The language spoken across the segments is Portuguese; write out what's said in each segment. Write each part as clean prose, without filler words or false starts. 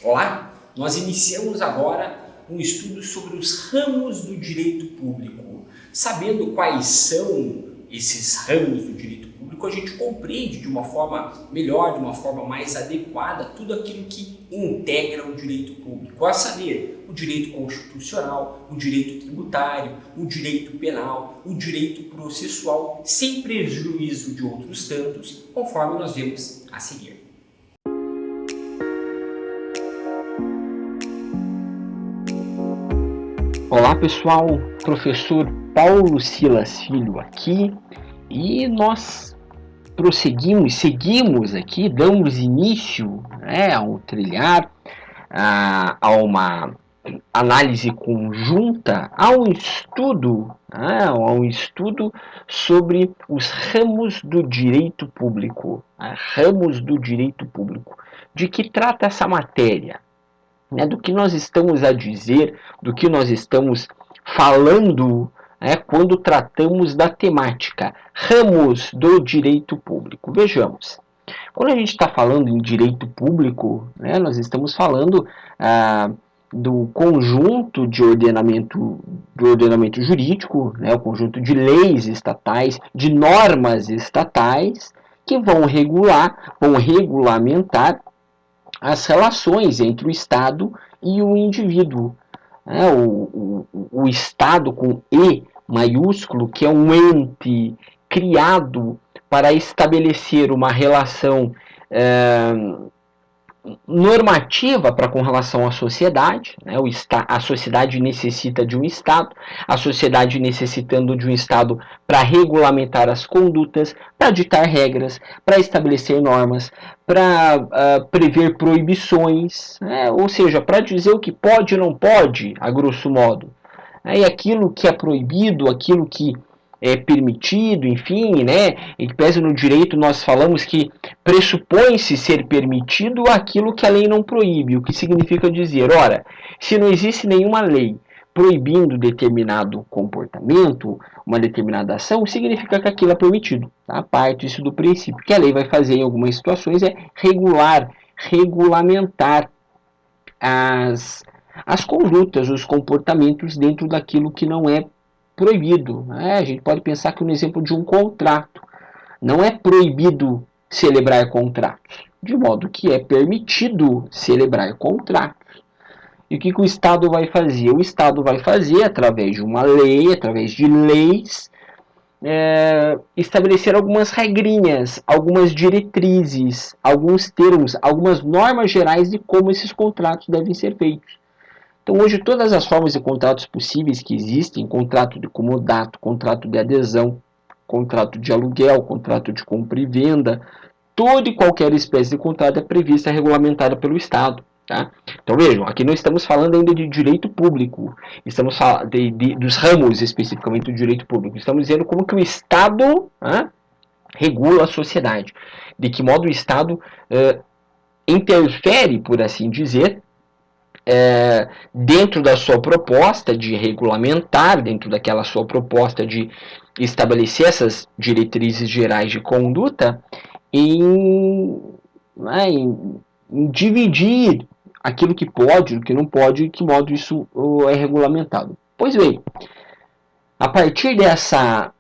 Olá, nós iniciamos agora um estudo sobre os ramos do direito público. Sabendo quais são esses ramos do direito público, a gente compreende de uma forma melhor, de uma forma mais adequada, tudo aquilo que integra o direito público, a saber, o direito constitucional, o direito tributário, o direito penal, o direito processual, sem prejuízo de outros tantos, conforme nós vemos a seguir. Olá pessoal, professor Paulo Silas Filho aqui, e nós seguimos aqui, damos início ao trilhar, a uma análise conjunta, a um estudo sobre os ramos do direito público. Ramos do direito público. De que trata essa matéria? Do que nós estamos a dizer, do que nós estamos falando quando tratamos da temática ramos do direito público. Vejamos, quando a gente está falando em direito público, nós estamos falando do conjunto de ordenamento, do ordenamento jurídico, o conjunto de leis estatais, de normas estatais, que vão regulamentar as relações entre o Estado e o indivíduo. O Estado com E maiúsculo, que é um ente criado para estabelecer uma relação normativa para com relação à sociedade, a sociedade necessita de um Estado, a sociedade necessitando de um Estado para regulamentar as condutas, para ditar regras, para estabelecer normas, para prever proibições, ou seja, para dizer o que pode e não pode, a grosso modo. E aquilo que é proibido, aquilo que é permitido, enfim, em que pese no direito nós falamos que pressupõe-se ser permitido aquilo que a lei não proíbe, o que significa dizer, ora, se não existe nenhuma lei proibindo determinado comportamento, uma determinada ação, significa que aquilo é permitido. Parte isso do princípio. Que a lei vai fazer em algumas situações é regulamentar as condutas, os comportamentos dentro daquilo que não é proibido. A gente pode pensar que no exemplo de um contrato, não é proibido celebrar contratos, de modo que é permitido celebrar contratos. E o que o Estado vai fazer? O Estado vai fazer, através de uma lei, através de leis, estabelecer algumas regrinhas, algumas diretrizes, alguns termos, algumas normas gerais de como esses contratos devem ser feitos. Então, hoje, todas as formas de contratos possíveis que existem, contrato de comodato, contrato de adesão, contrato de aluguel, contrato de compra e venda, toda e qualquer espécie de contrato é prevista e regulamentada pelo Estado. Tá? Então, vejam, aqui não estamos falando ainda de direito público, estamos falando dos ramos especificamente do direito público, estamos dizendo como que o Estado regula a sociedade, de que modo o Estado interfere, por assim dizer, dentro da sua proposta de regulamentar, dentro daquela sua proposta de estabelecer essas diretrizes gerais de conduta, em dividir aquilo que pode, o que não pode, e que modo isso é regulamentado. Pois bem, a partir dessa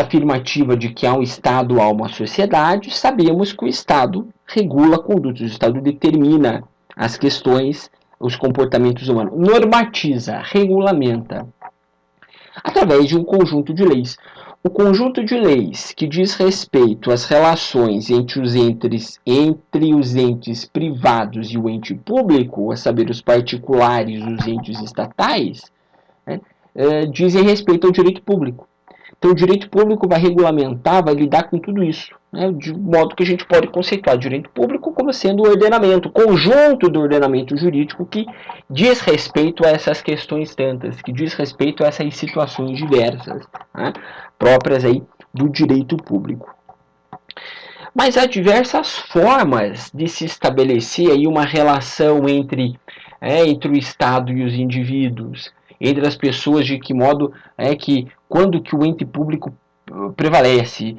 afirmativa de que há um Estado, há uma sociedade, sabemos que o Estado regula condutas, o Estado determina as questões, os comportamentos humanos, normatiza, regulamenta, através de um conjunto de leis. O conjunto de leis que diz respeito às relações entre os entes privados e o ente público, a saber, os particulares, os entes estatais, dizem respeito ao direito público. Então, o direito público vai regulamentar, vai lidar com tudo isso, de modo que a gente pode conceituar direito público como sendo o ordenamento, o conjunto do ordenamento jurídico que diz respeito a essas questões tantas, que diz respeito a essas situações diversas, próprias aí do direito público. Mas há diversas formas de se estabelecer aí uma relação entre o Estado e os indivíduos, entre as pessoas, de que modo que quando que o ente público prevalece?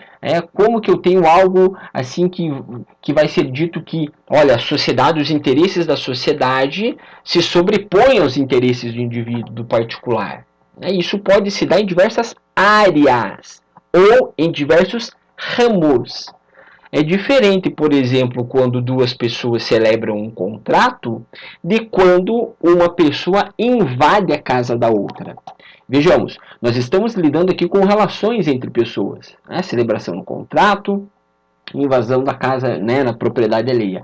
Como que eu tenho algo assim que vai ser dito que, olha, a sociedade, os interesses da sociedade se sobrepõem aos interesses do indivíduo, do particular? Isso pode se dar em diversas áreas ou em diversos ramos. É diferente, por exemplo, quando duas pessoas celebram um contrato, de quando uma pessoa invade a casa da outra. Vejamos, nós estamos lidando aqui com relações entre pessoas. Celebração do contrato, invasão da casa, na propriedade alheia.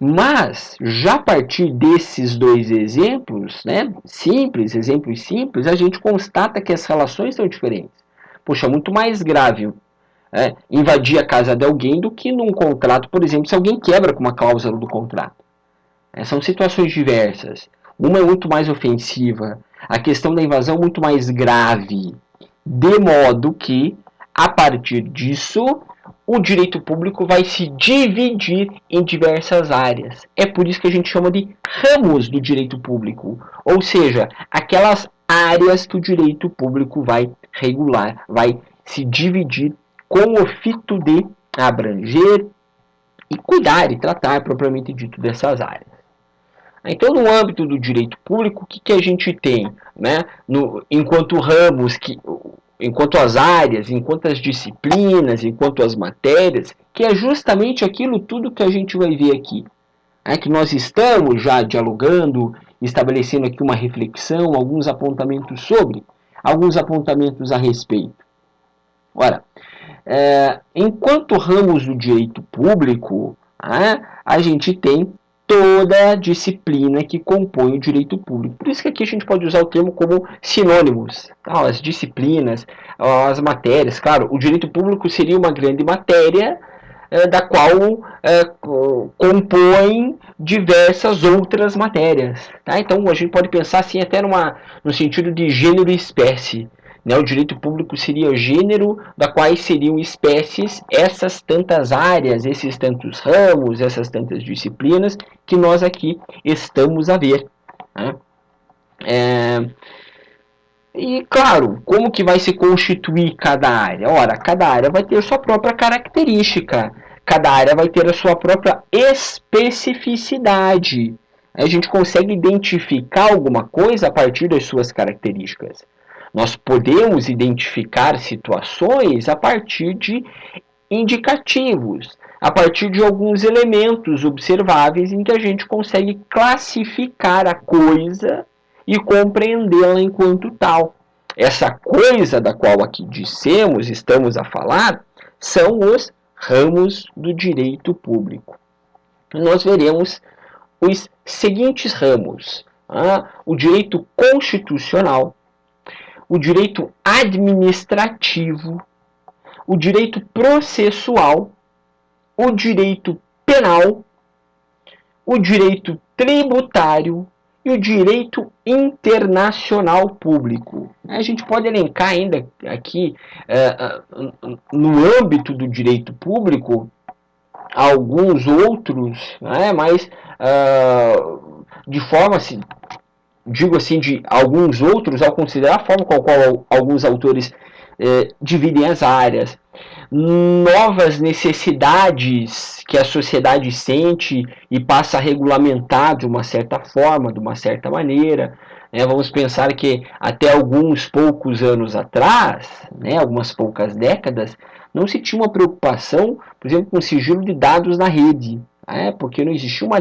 Mas, já a partir desses dois exemplos, exemplos simples, a gente constata que as relações são diferentes. Poxa, muito mais grave invadir a casa de alguém do que num contrato, por exemplo, se alguém quebra com uma cláusula do contrato. São situações diversas. Uma é muito mais ofensiva, a questão da invasão é muito mais grave, de modo que, a partir disso, o direito público vai se dividir em diversas áreas. É por isso que a gente chama de ramos do direito público, ou seja, aquelas áreas que o direito público vai regular, vai se dividir com o fito de abranger e cuidar e tratar propriamente dito dessas áreas. Então, no âmbito do direito público, o que a gente tem, enquanto ramos, enquanto as áreas, enquanto as disciplinas, enquanto as matérias, que é justamente aquilo tudo que a gente vai ver aqui, que nós estamos já dialogando, estabelecendo aqui uma reflexão, alguns apontamentos alguns apontamentos a respeito. Ora, enquanto ramos do direito público, a gente tem toda a disciplina que compõe o direito público. Por isso que aqui a gente pode usar o termo como sinônimos. As disciplinas, as matérias. Claro, o direito público seria uma grande matéria da qual compõe diversas outras matérias. Então a gente pode pensar assim até no sentido de gênero e espécie. O direito público seria o gênero da quais seriam espécies essas tantas áreas, esses tantos ramos, essas tantas disciplinas que nós aqui estamos a ver. E claro, como que vai se constituir cada área? Ora, cada área vai ter sua própria característica, cada área vai ter a sua própria especificidade. A gente consegue identificar alguma coisa a partir das suas características. Nós podemos identificar situações a partir de indicativos, a partir de alguns elementos observáveis em que a gente consegue classificar a coisa e compreendê-la enquanto tal. Essa coisa da qual aqui estamos a falar, são os ramos do direito público. Nós veremos os seguintes ramos: o direito constitucional, o direito administrativo, o direito processual, o direito penal, o direito tributário e o direito internacional público. A gente pode elencar ainda aqui, no âmbito do direito público, alguns outros, mas de forma assim, digo assim, de alguns outros, ao considerar a forma com a qual alguns autores dividem as áreas, novas necessidades que a sociedade sente e passa a regulamentar de uma certa forma, de uma certa maneira. Vamos pensar que até alguns poucos anos atrás, algumas poucas décadas, não se tinha uma preocupação, por exemplo, com o sigilo de dados na rede. Porque não existia uma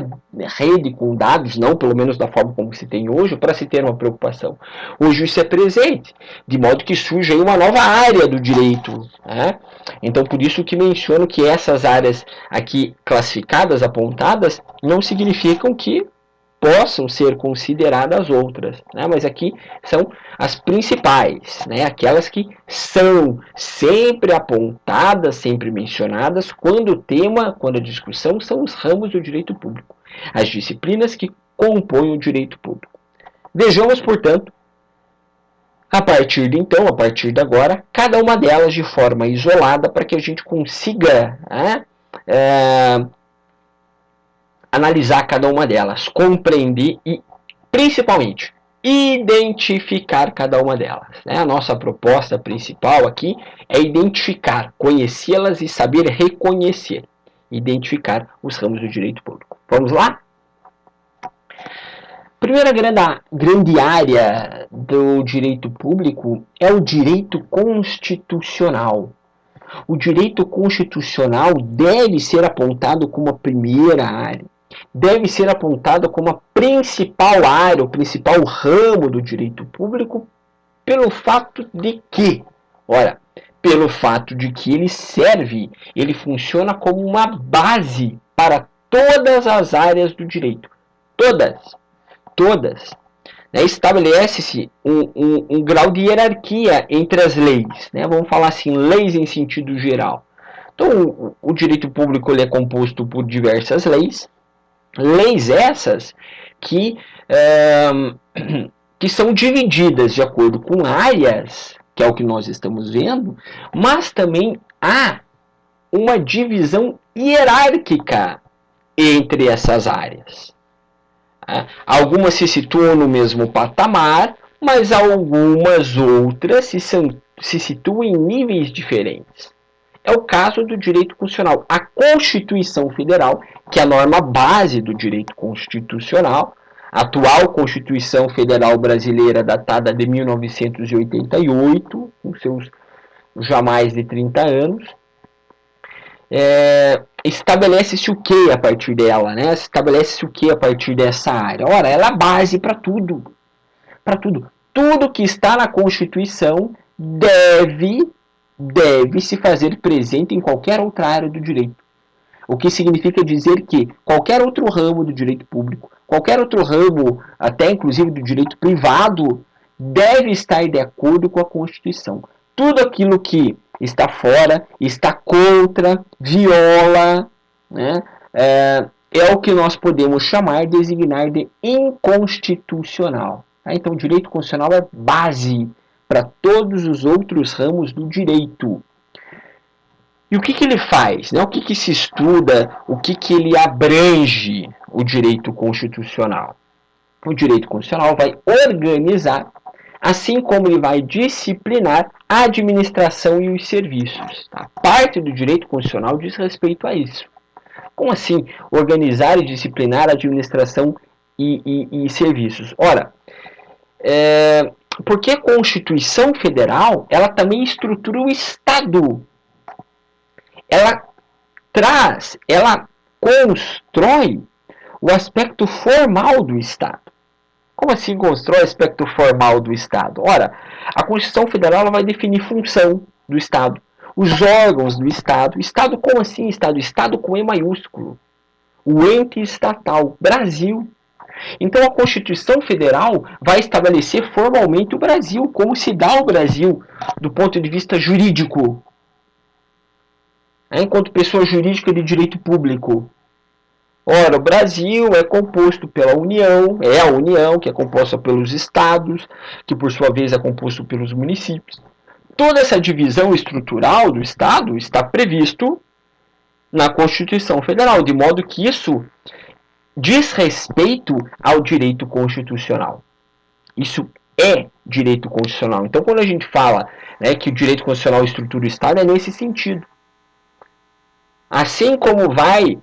rede com dados, não pelo menos da forma como se tem hoje, para se ter uma preocupação. Hoje isso é presente, de modo que surge aí uma nova área do direito. Então, por isso que menciono que essas áreas aqui classificadas, apontadas, não significam que possam ser consideradas outras, mas aqui são as principais, aquelas que são sempre apontadas, sempre mencionadas, quando o tema, quando a discussão são os ramos do direito público, as disciplinas que compõem o direito público. Vejamos, portanto, a partir de agora, cada uma delas de forma isolada, para que a gente consiga analisar cada uma delas, compreender e, principalmente, identificar cada uma delas. Né? A nossa proposta principal aqui é identificar, conhecê-las e saber reconhecer. Identificar os ramos do direito público. Vamos lá? Primeira grande área do direito público é o direito constitucional. O direito constitucional deve ser apontado como a primeira área, deve ser apontado como a principal área, o principal ramo do direito público, pelo fato de que, pelo fato de que ele funciona como uma base para todas as áreas do direito. Todas. Estabelece-se um grau de hierarquia entre as leis. Né? Vamos falar assim, leis em sentido geral. Então, o direito público ele é composto por diversas leis. Leis essas que são divididas de acordo com áreas, que é o que nós estamos vendo, mas também há uma divisão hierárquica entre essas áreas. Algumas se situam no mesmo patamar, mas algumas outras se situam em níveis diferentes. É o caso do direito constitucional. A Constituição Federal, que é a norma base do direito constitucional, a atual Constituição Federal Brasileira, datada de 1988, com seus já mais de 30 anos, estabelece-se o que a partir dela, né? Estabelece-se o que a partir dessa área? Ora, ela é a base para tudo. Para tudo. Tudo que está na Constituição deve se fazer presente em qualquer outra área do direito. O que significa dizer que qualquer outro ramo do direito público, qualquer outro ramo, até inclusive do direito privado, deve estar de acordo com a Constituição. Tudo aquilo que está fora, está contra, viola, né, é o que nós podemos designar de inconstitucional. Tá? Então, o direito constitucional é base para todos os outros ramos do direito. E o que ele faz? Né? O que se estuda? O que ele abrange, o direito constitucional? O direito constitucional vai organizar, assim como ele vai disciplinar a administração e os serviços. A parte do direito constitucional diz respeito a isso. Como assim organizar e disciplinar a administração e serviços? Ora, porque a Constituição Federal ela também estrutura o Estado. Ela constrói o aspecto formal do Estado. Como assim constrói o aspecto formal do Estado? Ora, a Constituição Federal ela vai definir função do Estado, os órgãos do Estado. Estado como assim Estado? Estado com E maiúsculo. O ente estatal, Brasil. Então a Constituição Federal vai estabelecer formalmente o Brasil, como se dá o Brasil do ponto de vista jurídico. Enquanto pessoa jurídica de direito público. Ora, o Brasil é composto pela União, é a União, que é composta pelos estados, que por sua vez é composto pelos municípios. Toda essa divisão estrutural do Estado está previsto na Constituição Federal, de modo que isso diz respeito ao direito constitucional. Isso é direito constitucional. Então, quando a gente fala que o direito constitucional estrutura o Estado, é nesse sentido. Assim como vai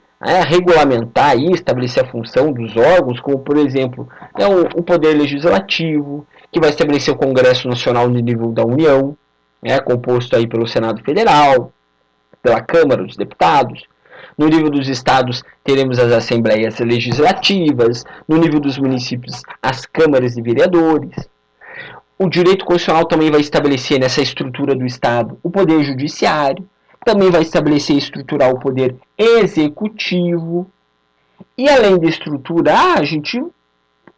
regulamentar e estabelecer a função dos órgãos, como, por exemplo, o Poder Legislativo, que vai estabelecer o Congresso Nacional no nível da União, composto aí pelo Senado Federal, pela Câmara dos Deputados. No nível dos estados, teremos as assembleias legislativas. No nível dos municípios, as câmaras de vereadores. O direito constitucional também vai estabelecer nessa estrutura do Estado o poder judiciário. Também vai estabelecer e estruturar o poder executivo. E além de estruturar, a gente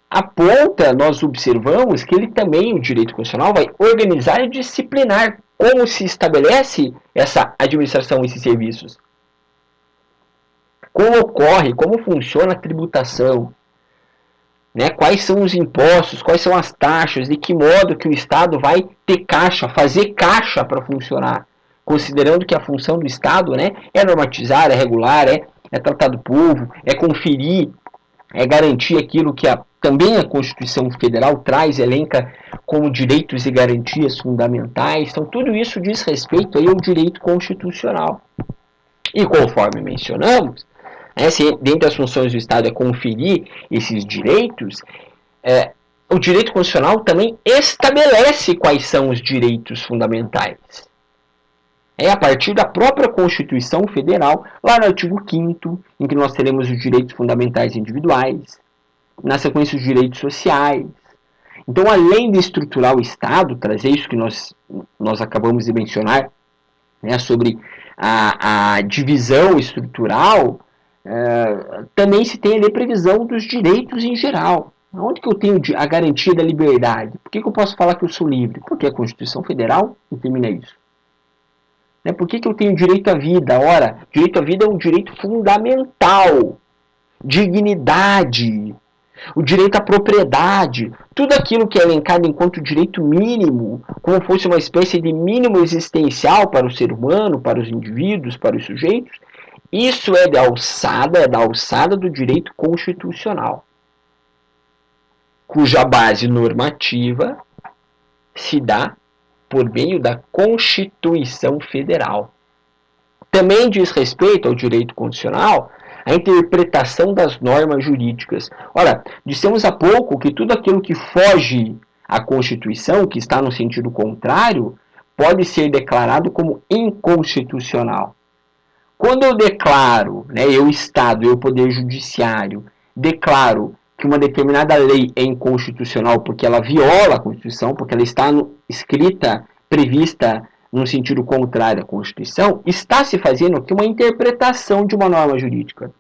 aponta, nós observamos que ele também, o direito constitucional, vai organizar e disciplinar como se estabelece essa administração e esses serviços. Como ocorre, como funciona a tributação, quais são os impostos, quais são as taxas, de que modo que o Estado vai ter caixa, fazer caixa para funcionar, considerando que a função do Estado é normatizar, é regular, é tratar do povo, é conferir é garantir aquilo que também a Constituição Federal traz, elenca como direitos e garantias fundamentais. Então, tudo isso diz respeito aí ao direito constitucional. E conforme mencionamos, se dentre as funções do Estado é conferir esses direitos, o direito constitucional também estabelece quais são os direitos fundamentais. A partir da própria Constituição Federal, lá no artigo 5º, em que nós teremos os direitos fundamentais individuais, na sequência os direitos sociais. Então, além de estruturar o Estado, trazer isso que nós acabamos de mencionar, sobre a divisão estrutural, também se tem ali a previsão dos direitos em geral. Onde que eu tenho a garantia da liberdade? Por que eu posso falar que eu sou livre? Porque a Constituição Federal determina isso. Por que eu tenho direito à vida? Ora, direito à vida é um direito fundamental. Dignidade, o direito à propriedade, tudo aquilo que é elencado enquanto direito mínimo, como fosse uma espécie de mínimo existencial para o ser humano, para os indivíduos, para os sujeitos, isso é da alçada do direito constitucional, cuja base normativa se dá por meio da Constituição Federal. Também diz respeito ao direito constitucional a interpretação das normas jurídicas. Ora, dissemos há pouco que tudo aquilo que foge à Constituição, que está no sentido contrário, pode ser declarado como inconstitucional. Quando eu declaro, eu Estado, eu Poder Judiciário, declaro que uma determinada lei é inconstitucional porque ela viola a Constituição, porque ela está escrita, prevista no sentido contrário à Constituição, está se fazendo aqui uma interpretação de uma norma jurídica.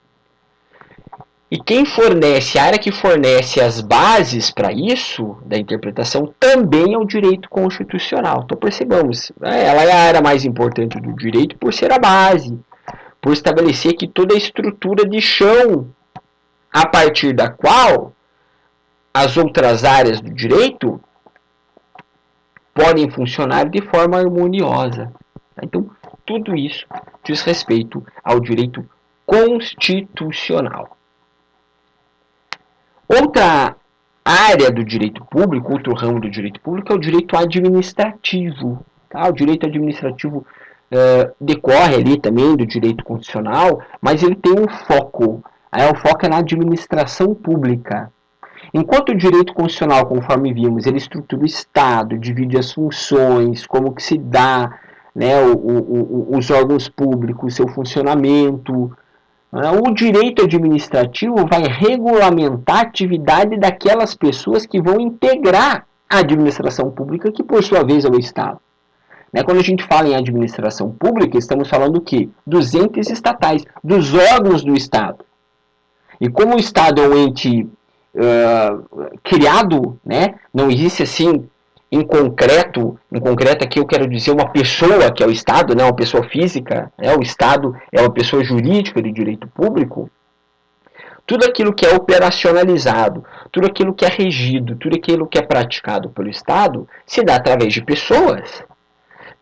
E quem fornece, a área que fornece as bases para isso, da interpretação, também é o direito constitucional. Então percebamos, ela é a área mais importante do direito por ser a base, por estabelecer que toda a estrutura de chão a partir da qual as outras áreas do direito podem funcionar de forma harmoniosa. Então, tudo isso diz respeito ao direito constitucional. Outra área do direito público, outro ramo do direito público é o direito administrativo. O direito administrativo decorre ali também do direito constitucional, mas ele tem um foco. O foco é na administração pública. Enquanto o direito constitucional, conforme vimos, ele estrutura o Estado, divide as funções, como que se dá os órgãos públicos, seu funcionamento, o direito administrativo vai regulamentar a atividade daquelas pessoas que vão integrar a administração pública, que por sua vez é o Estado. Quando a gente fala em administração pública, estamos falando do quê? Dos entes estatais, dos órgãos do Estado. E como o Estado é um ente criado, não existe assim em concreto aqui eu quero dizer uma pessoa que é o Estado, uma pessoa física, o Estado é uma pessoa jurídica de direito público, tudo aquilo que é operacionalizado, tudo aquilo que é regido, tudo aquilo que é praticado pelo Estado se dá através de pessoas.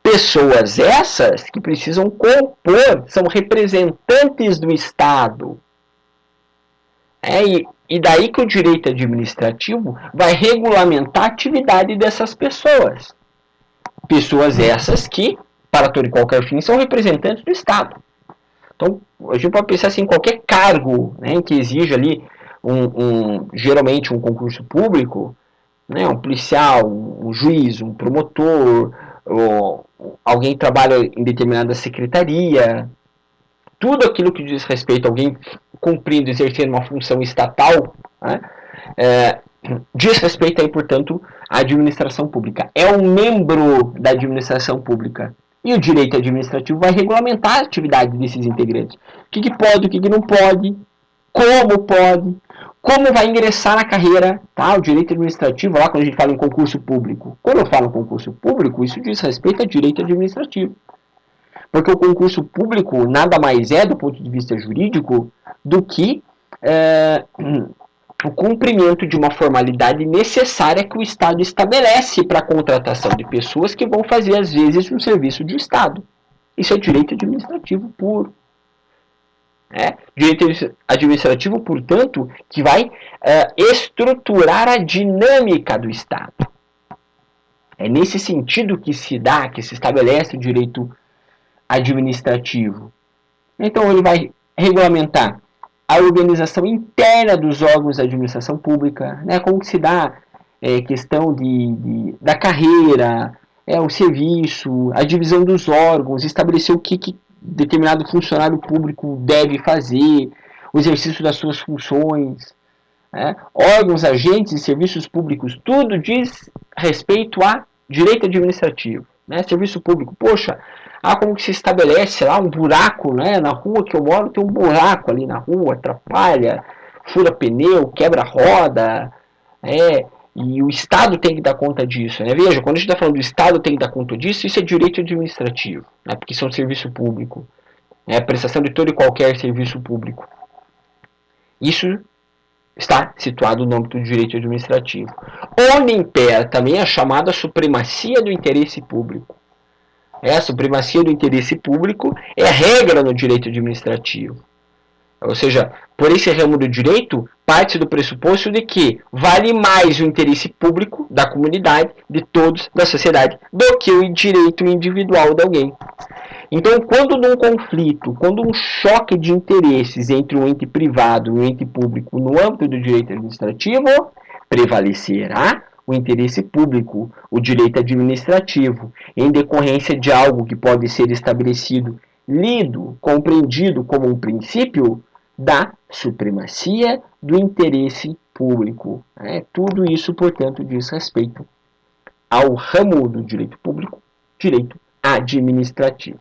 Pessoas essas que precisam compor, são representantes do Estado. E daí que o direito administrativo vai regulamentar a atividade dessas pessoas. Pessoas essas que, para todo e qualquer fim, são representantes do Estado. Então, a gente pode pensar assim, em qualquer cargo que exija ali, geralmente um concurso público, um policial, um juiz, um promotor, ou alguém que trabalha em determinada secretaria, tudo aquilo que diz respeito a alguém cumprindo, exercendo uma função estatal, diz respeito aí, portanto, à administração pública. É um membro da administração pública. E o direito administrativo vai regulamentar a atividade desses integrantes. O que pode, o que não pode, como vai ingressar na carreira, o direito administrativo, lá quando a gente fala em concurso público. Quando eu falo em concurso público, isso diz respeito a direito administrativo. Porque o concurso público nada mais é, do ponto de vista jurídico, do que o cumprimento de uma formalidade necessária que o Estado estabelece para a contratação de pessoas que vão fazer, às vezes, um serviço de Estado. Isso é direito administrativo puro. Direito administrativo, portanto, que vai estruturar a dinâmica do Estado. É nesse sentido que se estabelece o direito administrativo. Então, ele vai regulamentar a organização interna dos órgãos da administração pública, né, como que se dá questão da carreira, o serviço, a divisão dos órgãos, estabelecer o que determinado funcionário público deve fazer, o exercício das suas funções, órgãos, agentes e serviços públicos, tudo diz respeito a direito administrativo. Serviço público, poxa, como que se estabelece lá um buraco, na rua que eu moro tem um buraco ali na rua, atrapalha, fura pneu, quebra roda, e o Estado tem que dar conta disso. Veja, quando a gente está falando do Estado tem que dar conta disso, isso é direito administrativo, porque isso é um serviço público, a prestação de todo e qualquer serviço público. Isso está situado no âmbito do direito administrativo, onde impera também a chamada supremacia do interesse público. A supremacia do interesse público é a regra no direito administrativo. Ou seja, por esse ramo do direito, parte do pressuposto de que vale mais o interesse público da comunidade, de todos, da sociedade, do que o direito individual de alguém. Então, quando num conflito, quando um choque de interesses entre um ente privado e um ente público no âmbito do direito administrativo, prevalecerá o interesse público, o direito administrativo, em decorrência de algo que pode ser estabelecido, lido, compreendido como um princípio da supremacia do interesse público. Tudo isso, portanto, diz respeito ao ramo do direito público, direito administrativo.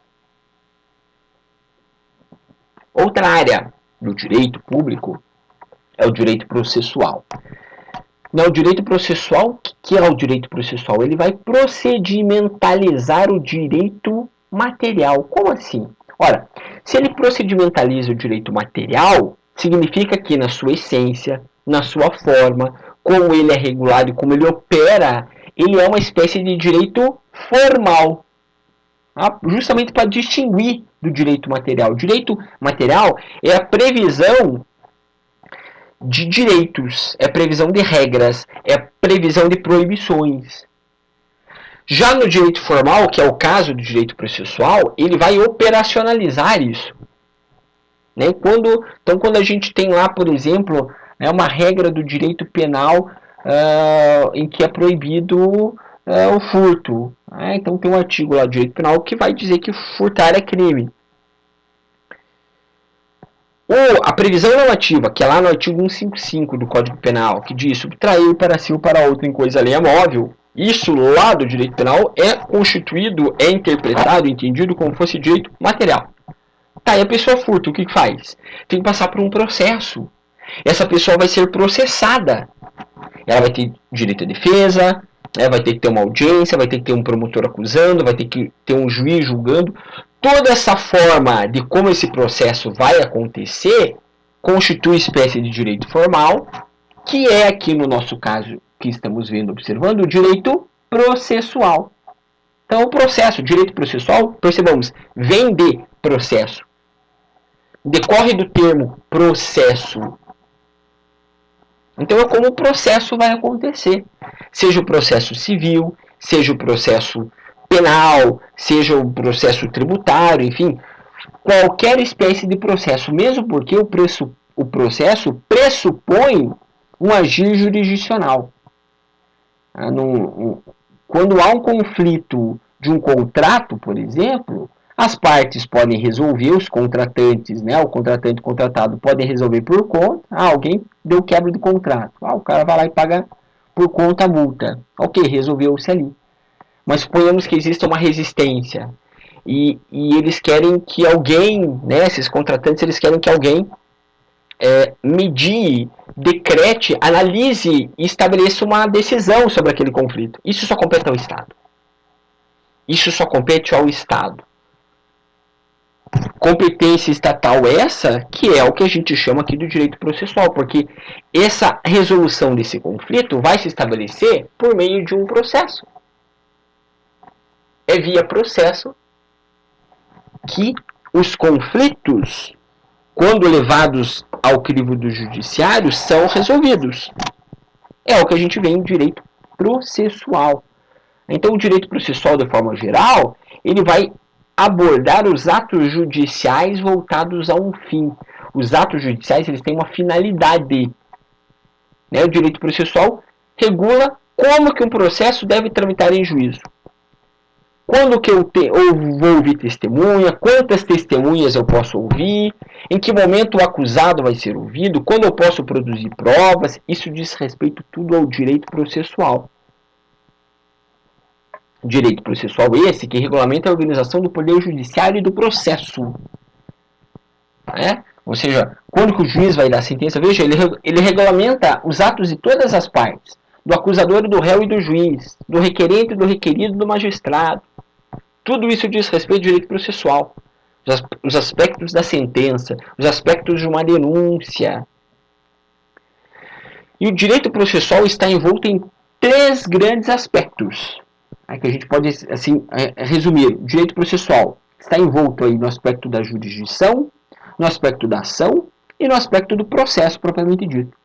Outra área do direito público é o direito processual. O direito processual, o que é o direito processual? Ele vai procedimentalizar o direito material. Como assim? Ora, se ele procedimentaliza o direito material, significa que na sua essência, na sua forma, como ele é regulado e como ele opera, ele é uma espécie de direito formal, justamente para distinguir do direito material. O direito material é a previsão de direitos, é previsão de regras, é previsão de proibições. Já no direito formal, que é o caso do direito processual, ele vai operacionalizar isso. Quando a gente tem lá, por exemplo, uma regra do direito penal em que é proibido o furto. Então tem um artigo lá do direito penal que vai dizer que furtar é crime. A previsão normativa, que é lá no artigo 155 do Código Penal, que diz subtrair para si ou para outro em coisa alheia móvel, isso lá do direito penal é constituído, é interpretado, entendido como fosse direito material. E a pessoa furta, o que faz? Tem que passar por um processo. Essa pessoa vai ser processada. Ela vai ter direito à defesa, vai ter que ter uma audiência, vai ter que ter um promotor acusando, vai ter que ter um juiz julgando. Toda essa forma de como esse processo vai acontecer constitui espécie de direito formal, que é aqui no nosso caso que estamos vendo, observando, o direito processual. Então, o processo, direito processual, percebamos, vem de processo. Decorre do termo processo. Então, é como o processo vai acontecer. Seja o processo civil, seja o processo penal, seja o processo tributário, enfim, qualquer espécie de processo, mesmo porque o processo pressupõe um agir jurisdicional. Quando há um conflito de um contrato, por exemplo, as partes podem resolver, os contratantes, o contratante e o contratado podem resolver por conta. Alguém deu quebra de contrato. O cara vai lá e paga por conta a multa. Ok, resolveu-se ali. Mas suponhamos que exista uma resistência e eles querem que alguém, esses contratantes, eles querem que alguém medie, decrete, analise e estabeleça uma decisão sobre aquele conflito. Isso só compete ao Estado. Isso só compete ao Estado. Competência estatal essa que é o que a gente chama aqui do direito processual, porque essa resolução desse conflito vai se estabelecer por meio de um processo. É via processo que os conflitos quando levados ao crivo do judiciário, são resolvidos. É o que a gente vê em direito processual. Então, o direito processual, de forma geral, ele vai abordar os atos judiciais voltados a um fim. Os atos judiciais, eles têm uma finalidade. Né? O direito processual regula como que um processo deve tramitar em juízo. Quando que eu vou ouvir testemunha, quantas testemunhas eu posso ouvir, em que momento o acusado vai ser ouvido, quando eu posso produzir provas, isso diz respeito tudo ao direito processual. Direito processual esse que regulamenta a organização do poder judiciário e do processo. Né? Ou seja, quando que o juiz vai dar a sentença, veja, ele regulamenta os atos de todas as partes, do acusador e do réu e do juiz, do requerente e do requerido e do magistrado. Tudo isso diz respeito ao direito processual. Os aspectos da sentença, os aspectos de uma denúncia. E o direito processual está envolto em 3 grandes aspectos. Que a gente pode assim resumir. O direito processual está envolto aí no aspecto da jurisdição, no aspecto da ação e no aspecto do processo propriamente dito.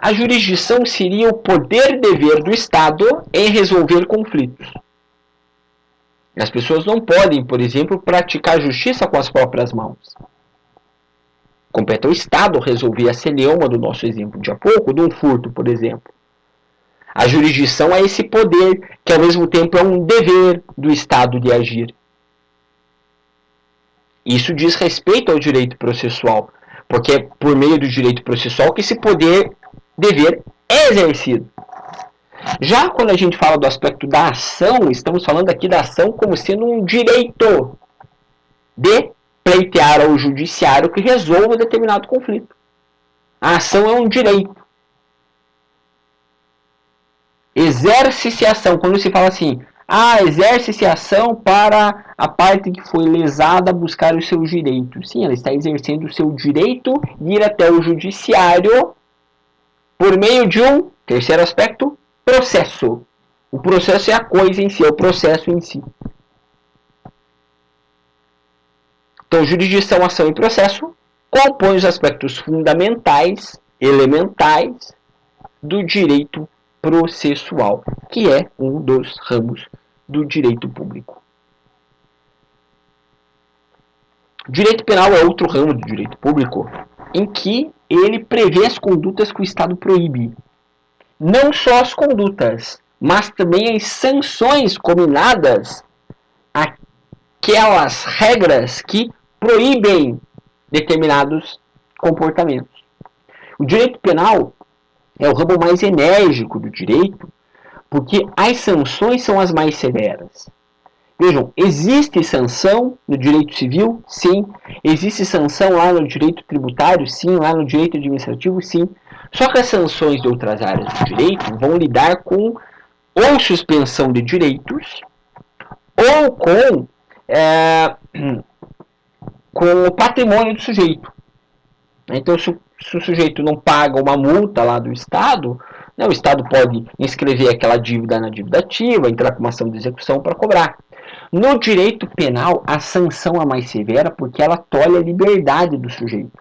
A jurisdição seria o poder e dever do Estado em resolver conflitos. As pessoas não podem, por exemplo, praticar justiça com as próprias mãos. Compete ao Estado resolver a celeuma do nosso exemplo de há pouco, de um furto, por exemplo. A jurisdição é esse poder, que ao mesmo tempo é um dever do Estado de agir. Isso diz respeito ao direito processual, porque é por meio do direito processual que esse poder, dever, é exercido. Já quando a gente fala do aspecto da ação, estamos falando aqui da ação como sendo um direito de pleitear ao judiciário que resolva determinado conflito. A ação é um direito. Exerce-se a ação. Quando se fala assim, exerce-se a ação para a parte que foi lesada buscar os seus direitos. Sim, ela está exercendo o seu direito de ir até o judiciário por meio de um terceiro aspecto, processo. O processo é a coisa em si, é o processo em si. Então, jurisdição, ação e processo compõem os aspectos fundamentais, elementais do direito processual, que é um dos ramos do direito público. O direito penal é outro ramo do direito público em que ele prevê as condutas que o Estado proíbe. Não só as condutas, mas também as sanções combinadas àquelas regras que proíbem determinados comportamentos. O direito penal é o ramo mais enérgico do direito, porque as sanções são as mais severas. Vejam, existe sanção no direito civil? Sim. Existe sanção lá no direito tributário? Sim. Lá no direito administrativo? Sim. Só que as sanções de outras áreas do direito vão lidar com ou suspensão de direitos ou com o patrimônio do sujeito. Então, se o sujeito não paga uma multa lá do Estado, o Estado pode inscrever aquela dívida na dívida ativa, entrar com uma ação de execução para cobrar. No direito penal, a sanção é mais severa porque ela tolhe a liberdade do sujeito.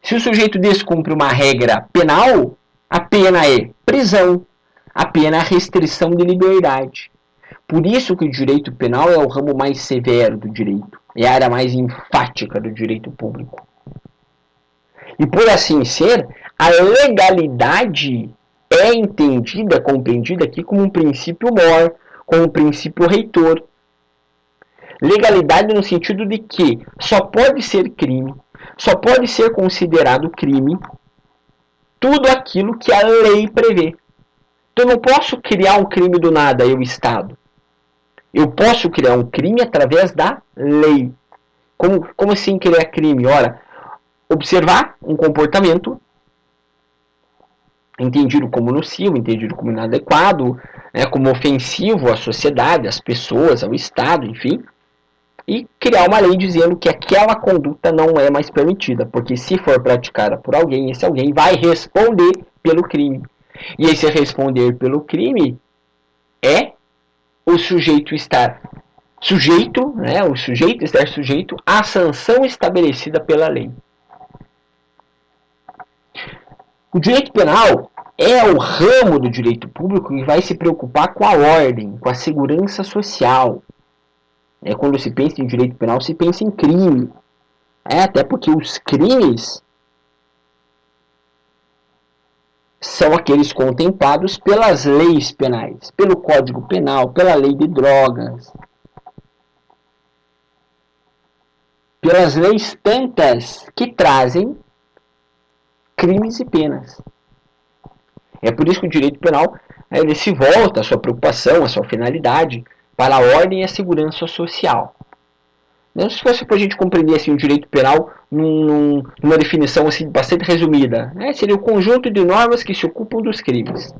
Se o sujeito descumpre uma regra penal, a pena é prisão, a pena é restrição de liberdade. Por isso que o direito penal é o ramo mais severo do direito, é a área mais enfática do direito público. E por assim ser, a legalidade é entendida, compreendida aqui como um princípio mor, como um princípio reitor. Legalidade no sentido de que só pode ser crime, só pode ser considerado crime tudo aquilo que a lei prevê. Então eu não posso criar um crime do nada, eu, Estado. Eu posso criar um crime através da lei. Como assim criar crime? Ora, observar um comportamento entendido como nocivo, entendido como inadequado, como ofensivo à sociedade, às pessoas, ao Estado, enfim, e criar uma lei dizendo que aquela conduta não é mais permitida, porque se for praticada por alguém, esse alguém vai responder pelo crime. E esse responder pelo crime é o sujeito estar sujeito, né, o sujeito estar sujeito à sanção estabelecida pela lei. O direito penal é o ramo do direito público que vai se preocupar com a ordem, com a segurança social. Quando se pensa em direito penal, se pensa em crime. Até porque os crimes são aqueles contemplados pelas leis penais, pelo Código Penal, pela lei de drogas, pelas leis tantas que trazem crimes e penas. É por isso que o direito penal ele se volta, a sua preocupação, a sua finalidade, para a ordem e a segurança social. Se fosse para a gente compreender assim, o direito penal numa definição assim, bastante resumida, seria o conjunto de normas que se ocupam dos crimes.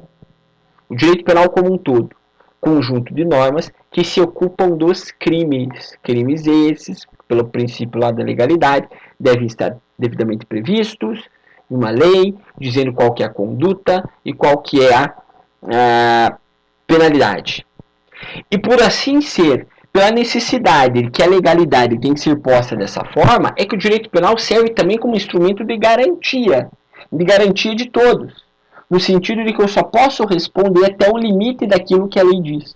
O direito penal como um todo, conjunto de normas que se ocupam dos crimes. Crimes esses, pelo princípio lá da legalidade, devem estar devidamente previstos em uma lei, dizendo qual que é a conduta e qual que é a penalidade. E por assim ser, pela necessidade que a legalidade tem que ser posta dessa forma, é que o direito penal serve também como instrumento de garantia de todos, no sentido de que eu só posso responder até o limite daquilo que a lei diz.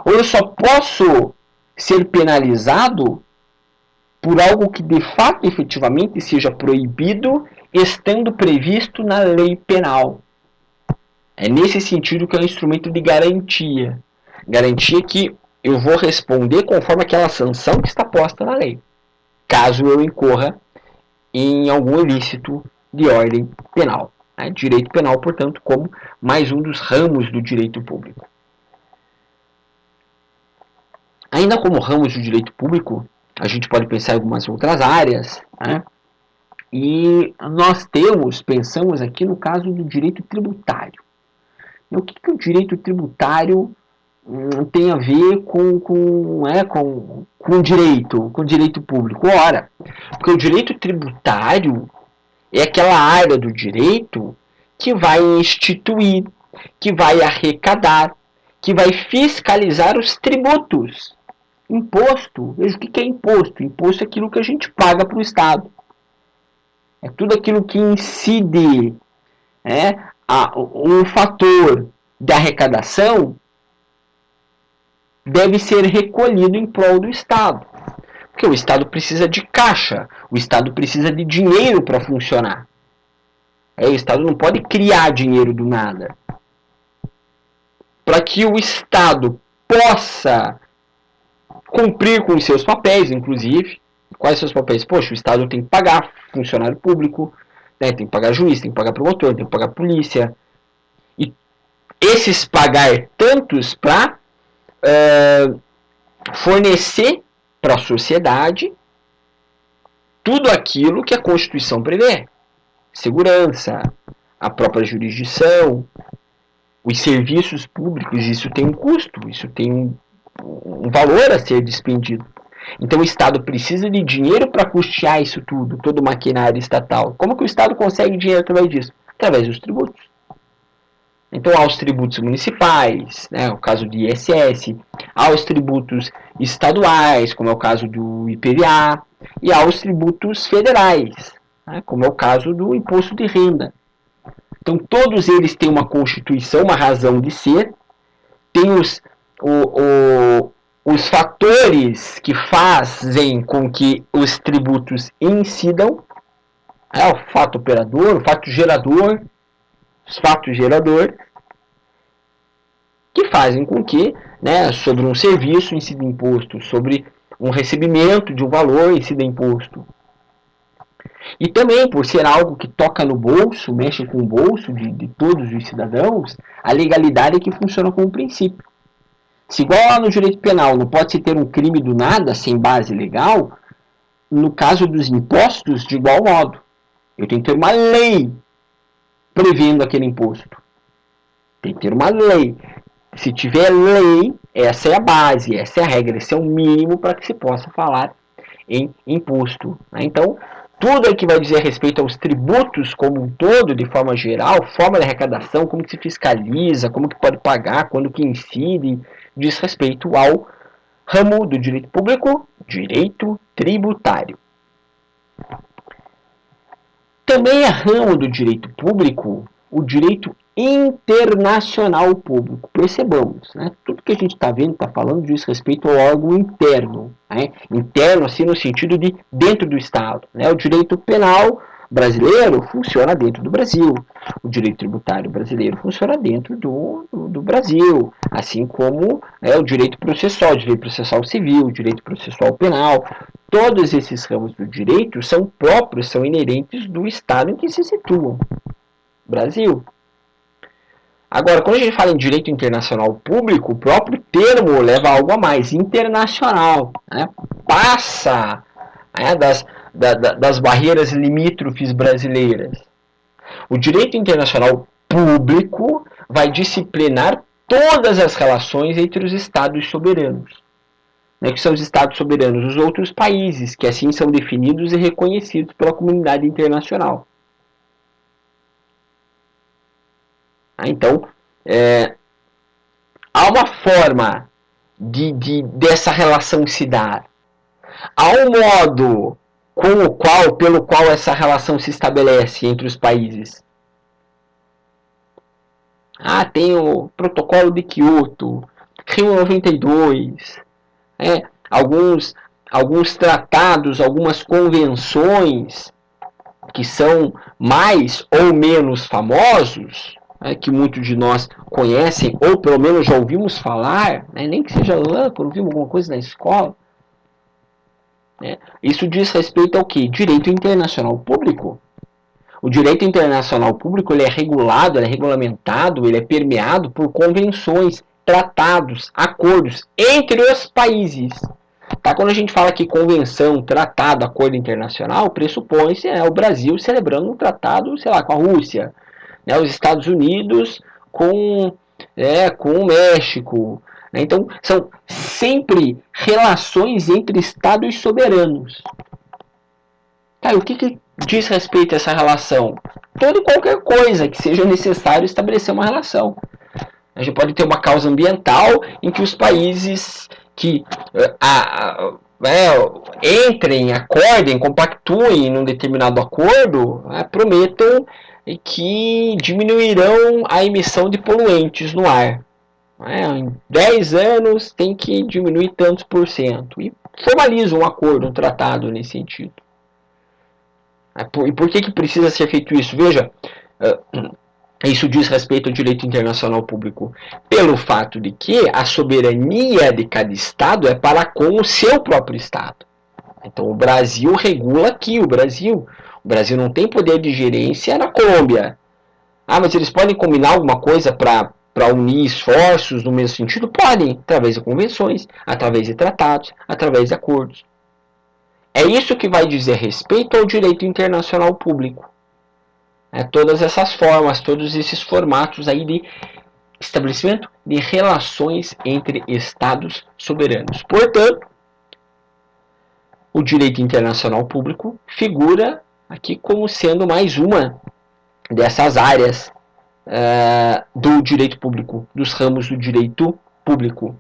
Ou eu só posso ser penalizado por algo que de fato efetivamente seja proibido, estando previsto na lei penal. É nesse sentido que é um instrumento de garantia. Garantia que eu vou responder conforme aquela sanção que está posta na lei, caso eu incorra em algum ilícito de ordem penal. Direito penal, portanto, como mais um dos ramos do direito público. Ainda como ramos do direito público, a gente pode pensar em algumas outras áreas, e nós pensamos aqui no caso do direito tributário. O que o direito tributário tem a ver com o direito público? Ora, porque o direito tributário é aquela área do direito que vai instituir, que vai arrecadar, que vai fiscalizar os tributos. Imposto, veja o que é imposto. Imposto é aquilo que a gente paga para o Estado. É tudo aquilo que incide um fator de arrecadação deve ser recolhido em prol do Estado. Porque o Estado precisa de caixa, o Estado precisa de dinheiro para funcionar. O Estado não pode criar dinheiro do nada. Para que o Estado possa cumprir com os seus papéis, inclusive, quais são os papéis? Poxa, o Estado tem que pagar funcionário público, tem que pagar juiz, tem que pagar promotor, tem que pagar polícia. E esses pagar tantos para fornecer para a sociedade tudo aquilo que a Constituição prevê. Segurança, a própria jurisdição, os serviços públicos, isso tem um custo, isso tem um valor a ser despendido. Então o Estado precisa de dinheiro para custear isso tudo, todo o maquinário estatal. Como que o Estado consegue dinheiro através disso? Através dos tributos. Então há os tributos municipais, o caso do ISS, há os tributos estaduais, como é o caso do IPVA, e há os tributos federais, como é o caso do imposto de renda. Então todos eles têm uma constituição, uma razão de ser, tem os fatores que fazem com que os tributos incidam, o fato operador, o fato gerador, os fatos geradores, que fazem com que, sobre um serviço incida imposto, sobre um recebimento de um valor incida imposto. E também, por ser algo que toca no bolso, mexe com o bolso de todos os cidadãos, a legalidade é que funciona como princípio. Se igual lá no direito penal não pode se ter um crime do nada, sem base legal, no caso dos impostos, de igual modo. Eu tenho que ter uma lei prevendo aquele imposto. Tem que ter uma lei. Se tiver lei, essa é a base, essa é a regra, esse é o mínimo para que se possa falar em imposto. Então, tudo que vai dizer respeito aos tributos como um todo, de forma geral, forma de arrecadação, como que se fiscaliza, como que pode pagar, quando que incide, diz respeito ao Ramo do direito público, direito tributário. Também é ramo do direito público o direito internacional público. Percebamos, né? Tudo que a gente está vendo, está falando, diz respeito ao órgão interno. Né? Interno, assim, no sentido de dentro do Estado. Né? O direito penal brasileiro funciona dentro do Brasil. O direito tributário brasileiro funciona dentro do Brasil. Assim como o direito processual civil, o direito processual penal. Todos esses ramos do direito são próprios, são inerentes do Estado em que se situam. Brasil. Agora, quando a gente fala em direito internacional público, o próprio termo leva a algo a mais, internacional. Né? Passa das barreiras limítrofes brasileiras. O direito internacional público vai disciplinar todas as relações entre os estados soberanos. Que são os estados soberanos dos outros países, que assim são definidos e reconhecidos pela comunidade internacional. Então, há uma forma dessa relação se dar. Há um modo pelo qual essa relação se estabelece entre os países. Tem o Protocolo de Kyoto, Rio 92, alguns tratados, algumas convenções que são mais ou menos famosos, que muitos de nós conhecem, ou pelo menos já ouvimos falar, nem que seja lá, quando vimos alguma coisa na escola. Isso diz respeito ao quê? Direito internacional público. O direito internacional público ele é regulado, ele é regulamentado, ele é permeado por convenções, tratados, acordos entre os países. Quando a gente fala que convenção, tratado, acordo internacional, pressupõe-se o Brasil celebrando um tratado, com a Rússia, os Estados Unidos com o México. Então, são sempre relações entre estados soberanos. O que diz respeito a essa relação? Toda e qualquer coisa que seja necessário estabelecer uma relação. A gente pode ter uma causa ambiental em que os países que entrem, acordem, compactuem num determinado acordo, prometam que diminuirão a emissão de poluentes no ar. Em 10 anos tem que diminuir tantos por cento. E formalizam um acordo, um tratado nesse sentido. E por que precisa ser feito isso? Veja, isso diz respeito ao direito internacional público. Pelo fato de que a soberania de cada Estado é para com o seu próprio Estado. Então o Brasil regula aqui, o Brasil não tem poder de gerência na Colômbia. Mas eles podem combinar alguma coisa para unir esforços no mesmo sentido? Podem, através de convenções, através de tratados, através de acordos. É isso que vai dizer respeito ao direito internacional público. Todas essas formas, todos esses formatos aí de estabelecimento de relações entre estados soberanos. Portanto, o direito internacional público figura aqui como sendo mais uma dessas áreas do direito público, dos ramos do direito público.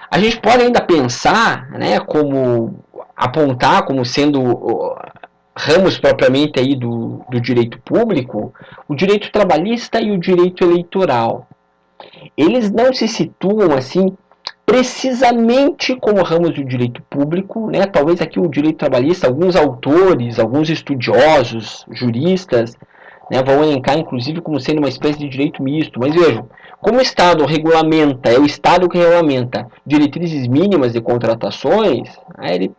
A gente pode ainda pensar, apontar como sendo ramos propriamente aí do direito público, o direito trabalhista e o direito eleitoral. Eles não se situam assim precisamente como ramos do direito público, talvez aqui o direito trabalhista, alguns autores, alguns estudiosos, juristas, vão elencar inclusive como sendo uma espécie de direito misto. Mas vejam, como o Estado regulamenta, é o Estado que regulamenta diretrizes mínimas de contratações, ele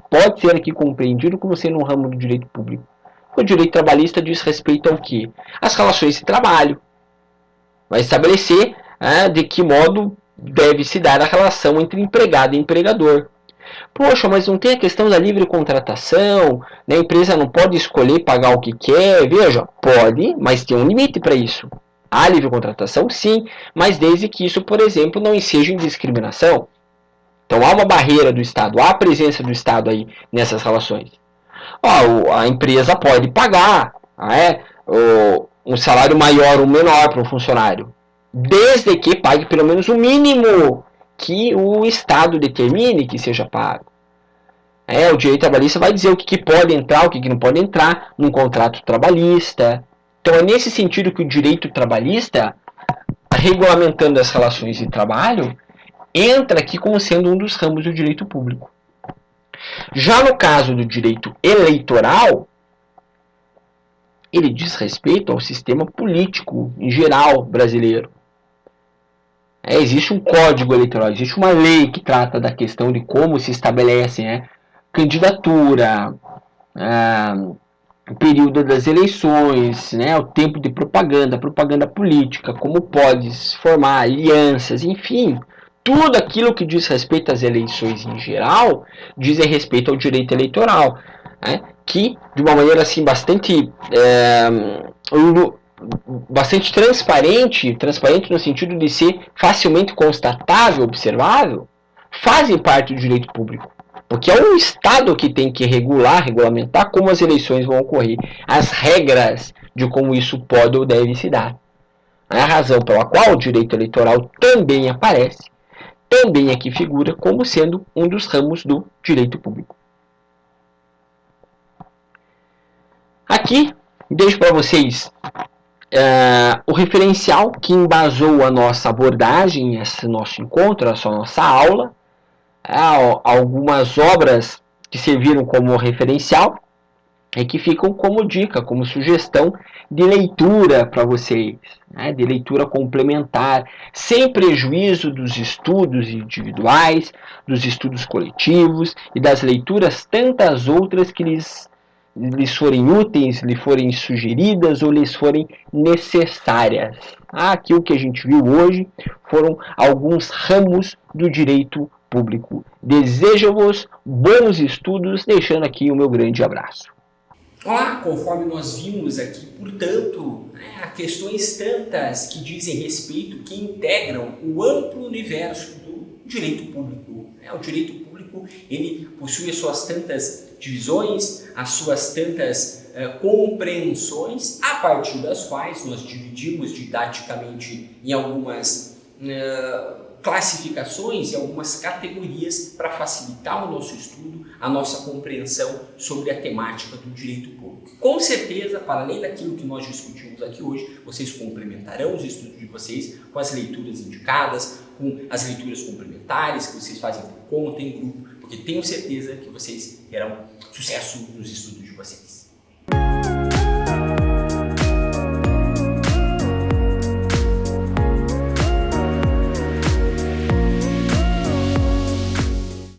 pode ser aqui compreendido como sendo um ramo do direito público. O direito trabalhista diz respeito ao quê? As relações de trabalho. Vai estabelecer de que modo deve se dar a relação entre empregado e empregador. Poxa, mas não tem a questão da livre contratação, a empresa não pode escolher pagar o que quer. Veja, pode, mas tem um limite para isso. Há livre contratação, sim, mas desde que isso, por exemplo, não seja em discriminação. Então há uma barreira do Estado, há a presença do Estado aí nessas relações. A empresa pode pagar um salário maior ou menor para um funcionário, desde que pague pelo menos o mínimo que o Estado determine que seja pago. O direito trabalhista vai dizer o que pode entrar, o que não pode entrar num contrato trabalhista. Então é nesse sentido que o direito trabalhista, regulamentando as relações de trabalho, entra aqui como sendo um dos ramos do direito público. Já no caso do direito eleitoral, ele diz respeito ao sistema político em geral brasileiro. Existe um código eleitoral, existe uma lei que trata da questão de como se estabelece candidatura, o período das eleições, o tempo de propaganda política, como pode se formar alianças, enfim, tudo aquilo que diz respeito às eleições em geral, diz respeito ao direito eleitoral, que de uma maneira assim bastante transparente no sentido de ser facilmente constatável, observável, fazem parte do direito público. Porque é o Estado que tem que regulamentar como as eleições vão ocorrer, as regras de como isso pode ou deve se dar. É a razão pela qual o direito eleitoral também aparece, também aqui figura como sendo um dos ramos do direito público. Aqui, deixo para vocês o referencial que embasou a nossa abordagem, esse nosso encontro, essa nossa aula. Algumas obras que serviram como referencial e que ficam como dica, como sugestão de leitura para vocês, de leitura complementar, sem prejuízo dos estudos individuais, dos estudos coletivos e das leituras tantas outras que lhes forem úteis, lhes forem sugeridas ou lhes forem necessárias. Aqui o que a gente viu hoje foram alguns ramos do direito público. Desejo-vos bons estudos, deixando aqui o meu grande abraço. Olá, conforme nós vimos aqui, portanto, há questões tantas que dizem respeito, que integram o amplo universo do direito público. O direito público, ele possui as suas tantas divisões, as suas tantas compreensões, a partir das quais nós dividimos didaticamente em algumas classificações e algumas categorias para facilitar o nosso estudo, a nossa compreensão sobre a temática do direito público. Com certeza, para além daquilo que nós discutimos aqui hoje, vocês complementarão os estudos de vocês com as leituras indicadas, com as leituras complementares que vocês fazem por conta, em grupo, porque tenho certeza que vocês terão sucesso nos estudos de vocês.